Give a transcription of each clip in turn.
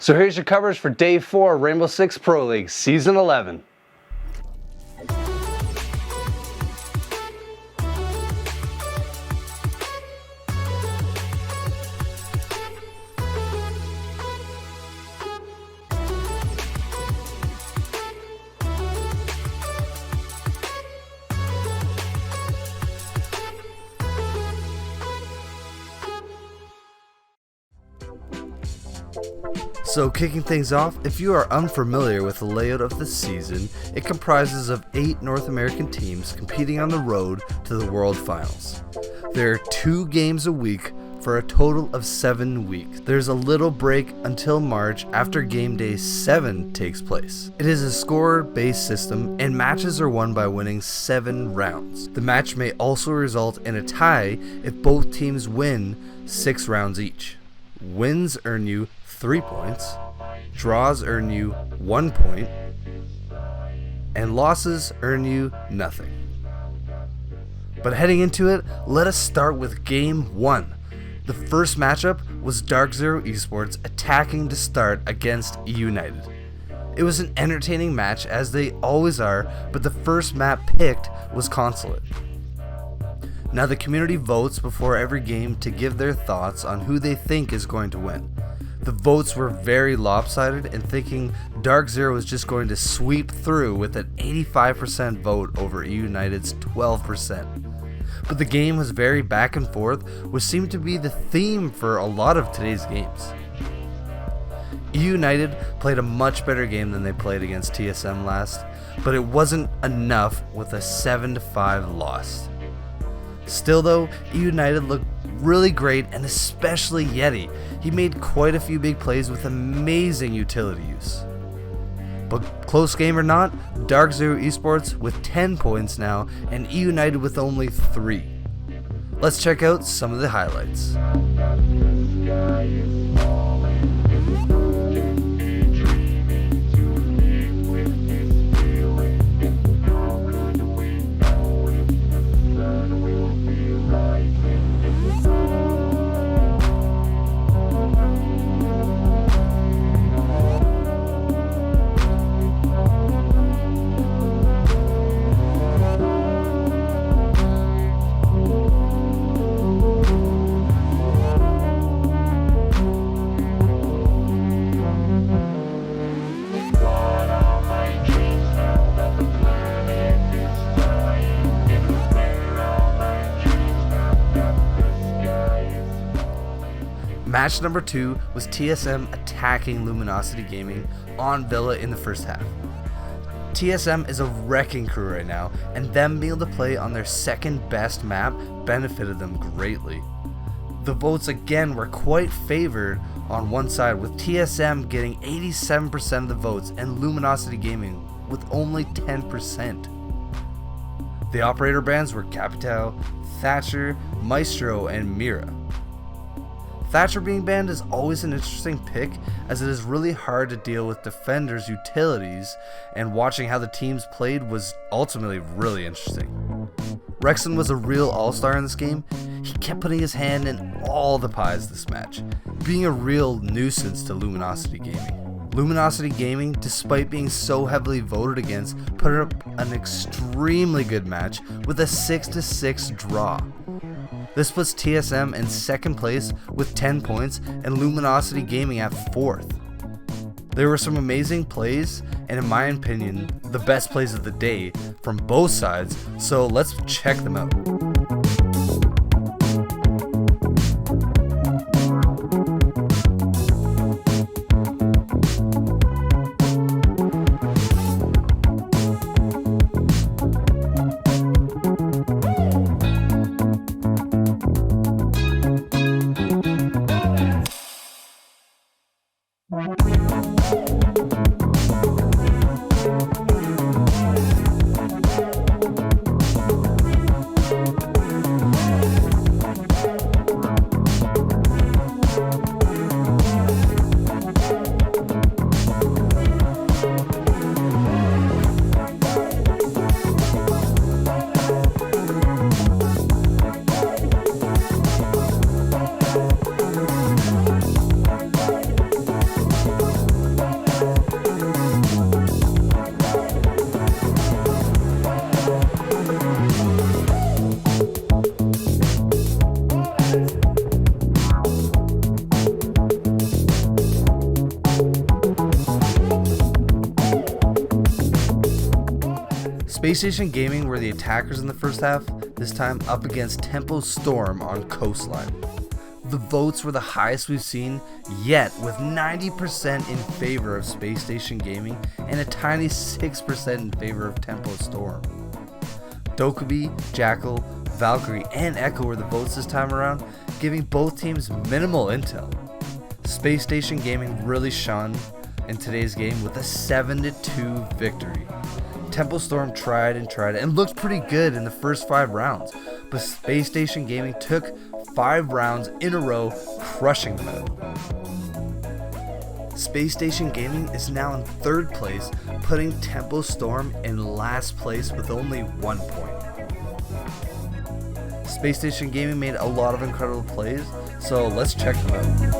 So here's your coverage for Day 4 Rainbow Six Pro League, Season 11. So kicking things off, if you are unfamiliar with the layout of the season, it comprises of 8 North American teams competing on the road to the World Finals. There are 2 games a week for a total of 7 weeks. There's a little break until March after game day 7 takes place. It is a score-based system and matches are won by winning 7 rounds. The match may also result in a tie if both teams win 6 rounds each. Wins earn you 3 points, draws earn you 1 point, and losses earn you nothing. But heading into it, let us start with Game 1. The first matchup was Dark Zero Esports attacking to start against E United. It was an entertaining match as they always are, but the first map picked was Consulate. Now the community votes before every game to give their thoughts on who they think is going to win. The votes were very lopsided and thinking Dark Zero was just going to sweep through with an 85% vote over E United's 12%. But the game was very back and forth, which seemed to be the theme for a lot of today's games. E United played a much better game than they played against TSM last, but it wasn't enough with a 7-5 loss. Still though, E United looked really great, and especially Yeti. He made quite a few big plays with amazing utility use. But close game or not, Dark Zero Esports with 10 points now, and E United with only 3. Let's check out some of the highlights. Match number 2 was TSM attacking Luminosity Gaming on Villa in the first half. TSM is a wrecking crew right now, and them being able to play on their second best map benefited them greatly. The votes again were quite favored on one side, with TSM getting 87% of the votes and Luminosity Gaming with only 10%. The operator bans were Capital, Thatcher, Maestro, and Mira. Thatcher being banned is always an interesting pick, as it is really hard to deal with defenders' utilities, and watching how the teams played was ultimately really interesting. Rexon was a real all-star in this game. He kept putting his hand in all the pies this match, being a real nuisance to Luminosity Gaming. Luminosity Gaming, despite being so heavily voted against, put up an extremely good match with a 6-6 draw. This puts TSM in second place with 10 points and Luminosity Gaming at 4th. There were some amazing plays, and in my opinion, the best plays of the day from both sides, so let's check them out. Space Station Gaming were the attackers in the first half, this time up against Tempo Storm on Coastline. The votes were the highest we've seen yet, with 90% in favor of Space Station Gaming and a tiny 6% in favor of Tempo Storm. Dokkaebi, Jackal, Valkyrie, and Echo were the votes this time around, giving both teams minimal intel. Space Station Gaming really shone in today's game with a 7-2 victory. Tempo Storm tried and looked pretty good in the first 5 rounds, but Space Station Gaming took 5 rounds in a row, crushing them out. Space Station Gaming is now in 3rd place, putting Tempo Storm in last place with only 1 point. Space Station Gaming made a lot of incredible plays, so let's check them out.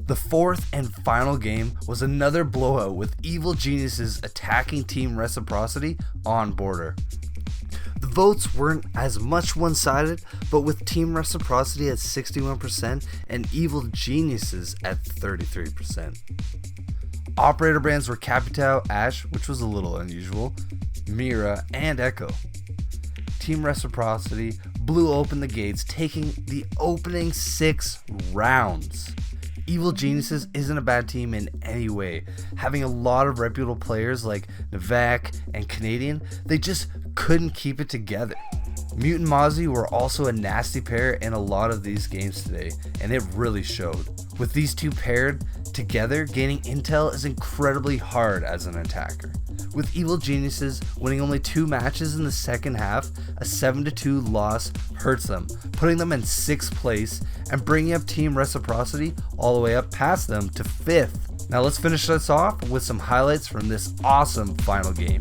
The 4th and final game was another blowout with Evil Geniuses attacking Team Reciprocity on border. The votes weren't as much one-sided, but with Team Reciprocity at 61% and Evil Geniuses at 33%. Operator brands were Capitao, Ash, which was a little unusual, Mira, and Echo. Team Reciprocity blew open the gates, taking the opening 6 rounds. Evil Geniuses isn't a bad team in any way. Having a lot of reputable players like Navak and Canadian, they just couldn't keep it together. Mute and Mozzie were also a nasty pair in a lot of these games today, and it really showed. With these two paired together, gaining intel is incredibly hard as an attacker. With Evil Geniuses winning only 2 matches in the second half, a 7-2 loss hurts them, putting them in 6th place and bringing up Team Reciprocity all the way up past them to 5th. Now let's finish this off with some highlights from this awesome final game.